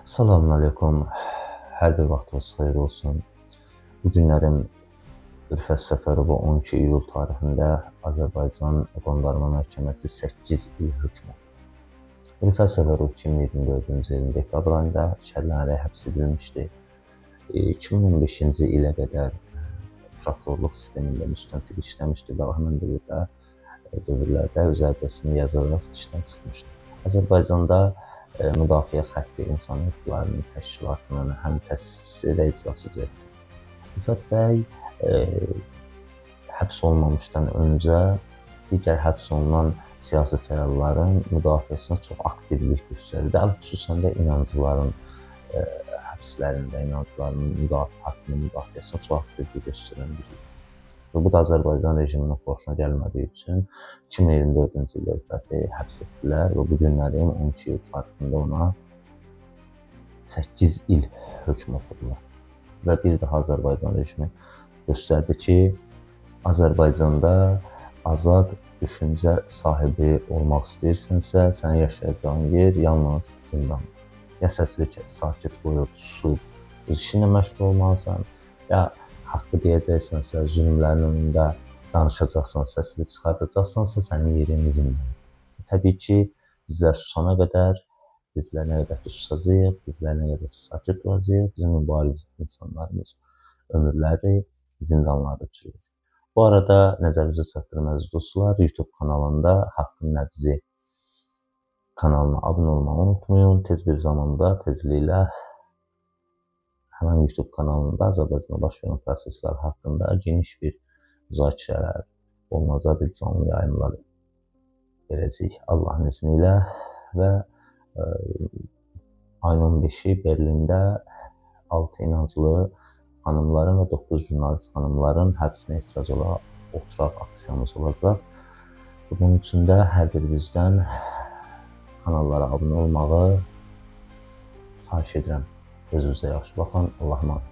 Selamun aleyküm. Hər bir vaxtınız xeyir olsun. Bu günlərim Ülfət Səfərova 12 iyul tarixində Azərbaycan Qondarma Məhkəməsi 8 il hökmü. Ülfət Səfərov 2024-cü ilin dekabr ayında şərtlənərək həbs edilmişdi. 2015-ci ilə qədər prokurorluq sistemində müstəntiq işləmişdi və həmin dövrlərdə öz ərizəsini yazaraq işdən çıxmışdı. Azərbaycanda Müdafiə Xətti İnsan Hüquqlarının Təşkilatının həm təsisçisi və icraçıdır. Ülfət bəy həbs olmamışdan öncə digər həbs olunan siyasi fəalların müdafiəsinə çox aktivlik göstərirdi. Xüsusən də inancıların həbslərində, inancıların haqqının müdafiəsinə çox aktivlik göstərən biri idi. Və bu da Azərbaycan rejiminin xoşuna gəlmədiyi üçün 2024-cü ildə Ülfəti həbs etdilər və bu günlərin 12 il tarixində ona 8 il hökm oxudular. Və bir daha Azərbaycan rejimi göstərdi ki, Azərbaycanda azad düşüncə sahibi olmaq istəyirsənsə, sənin yaşayacağın yer yalnız zindandır. Ya səsli sakit qoyub susub, öz işinlə məşğul olmalısan, ya haqqı deyəcəksənsə, zülmlərin önündə danışacaqsan, səsini çıxardacaqsansa, sənin yerin zindandır. Təbii ki, bizlər susana qədər, bizlər nə qədər ki susacağıq, bizlər nə qədər ki sakit duracağıq, bizim mübariz insanlarımız ömürləri zindanlarda çürüyəcək. Bu arada nəzərinizə çatdırım əziz dostlar, YouTube kanalında Haqqın Nəbzi kanalına abunə olmağı unutmayın. Tez bir zamanda, tezliklə həmin YouTube kanalında Azərbaycanda baş verən proseslər haqqında geniş bir müzakirələr olunacaq, bir canlı yayımlar verəcəyik Allahın izni ilə və ayın 15-i Berlində 6 inancılı xanımların və 9 jurnalist xanımların həbsinə etiraz oturaq aksiyamız olacaq. Bunun üçün də hər birinizdən kanallara abunə olmağı xahiş edirəm. Özünüzə yaxşı baxın. Allah'a emanet.